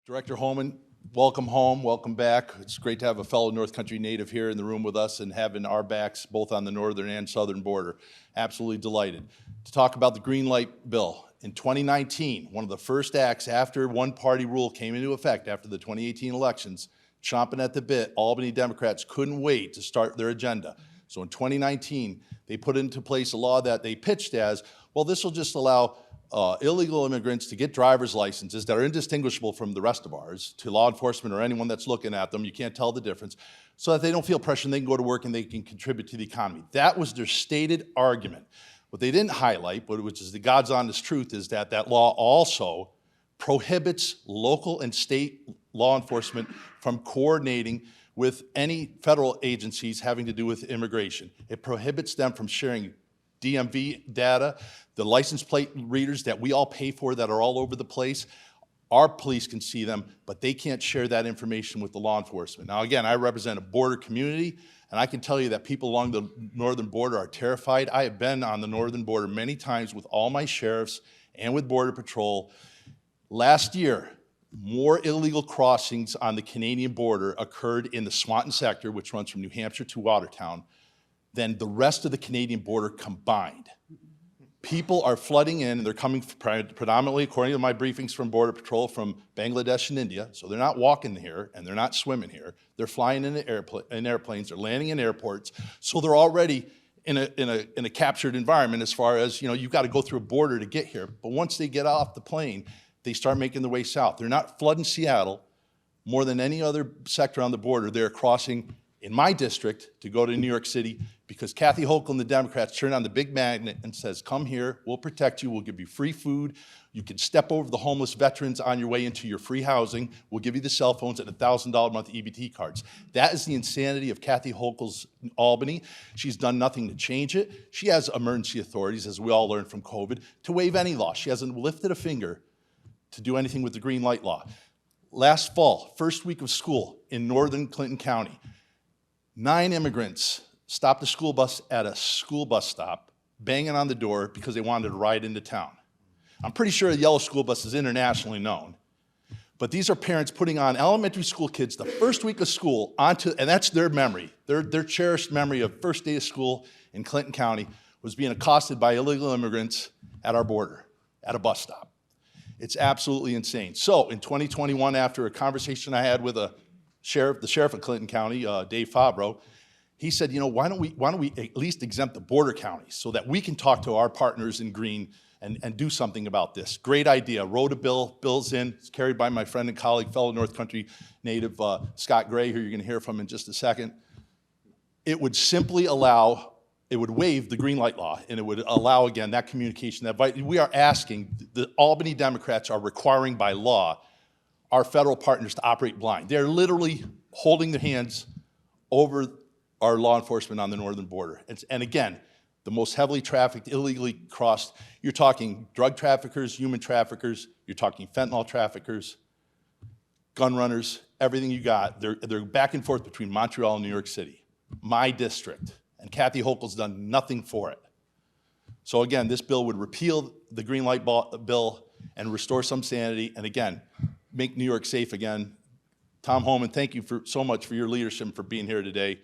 Director Holman, welcome home, welcome back. It's great to have a fellow North Country native here in the room with us and having our backs both on the northern and southern border. Absolutely delighted to talk about the Green Light Bill. In 2019, one of the first acts after one-party rule came into effect after the 2018 elections, chomping at the bit, Albany Democrats couldn't wait to start their agenda. So in 2019, they put into place a law that they pitched as, well, this will just allow illegal immigrants to get driver's licenses that are indistinguishable from the rest of ours to law enforcement or anyone that's looking at them. You can't tell the difference, so that they don't feel pressure and they can go to work and they can contribute to the economy. That was their stated argument. What they didn't highlight, but which is the God's honest truth, is that that law also prohibits local and state law enforcement from coordinating with any federal agencies having to do with immigration. It prohibits them from sharing DMV data, the license plate readers that we all pay for that are all over the place. Our police can see them, but they can't share that information with the law enforcement. Now again, I represent a border community, and I can tell you that people along the northern border are terrified. I have been on the northern border many times with all my sheriffs and with Border Patrol. Last year, more illegal crossings on the Canadian border occurred in the Swanton sector, which runs from New Hampshire to Watertown, than the rest of the Canadian border combined. People are flooding in, and they're coming predominantly, according to my briefings from Border Patrol, from Bangladesh and India. So they're not walking here, and they're not swimming here. They're flying in airplanes, they're landing in airports. So they're already in a captured environment as far as, you've got to go through a border to get here. But once they get off the plane, they start making their way south. They're not flooding Seattle more than any other sector on the border. They're crossing in my district to go to New York City because Kathy Hochul and the Democrats turn on the big magnet and says, come here, we'll protect you, we'll give you free food, you can step over the homeless veterans on your way into your free housing, we'll give you the cell phones and $1,000 a month EBT cards. That is the insanity of Kathy Hochul's Albany. She's done nothing to change it. She has emergency authorities, as we all learned from COVID, to waive any law. She hasn't lifted a finger to do anything with the Green Light Law. Last fall, first week of school in northern Clinton County, 9 immigrants stopped a school bus at a school bus stop, banging on the door because they wanted to ride into town. I'm pretty sure a yellow school bus is internationally known, but these are parents putting on elementary school kids the first week of school and that's their memory. Their cherished memory of first day of school in Clinton County was being accosted by illegal immigrants at our border, at a bus stop. It's absolutely insane. So in 2021, after a conversation I had with the sheriff of Clinton County, Dave Fabro, he said, why don't we at least exempt the border counties so that we can talk to our partners in Green and do something about this. Great idea. Wrote a bill. Bill's in. It's carried by my friend and colleague, fellow North Country native Scott Gray, who you're going to hear from in just a second. It would simply allow, it would waive the Green Light Law, and it would allow, again, that communication. That we are asking, the Albany Democrats are requiring by law our federal partners to operate blind. They're literally holding their hands over our law enforcement on the northern border. And again, the most heavily trafficked, illegally crossed, you're talking drug traffickers, human traffickers, you're talking fentanyl traffickers, gun runners, everything you got. They're back and forth between Montreal and New York City, my district. And Kathy Hochul's done nothing for it. So again, this bill would repeal the Green Light Bill and restore some sanity, and again, make New York safe again. Tom Holman, thank you so much for your leadership and for being here today.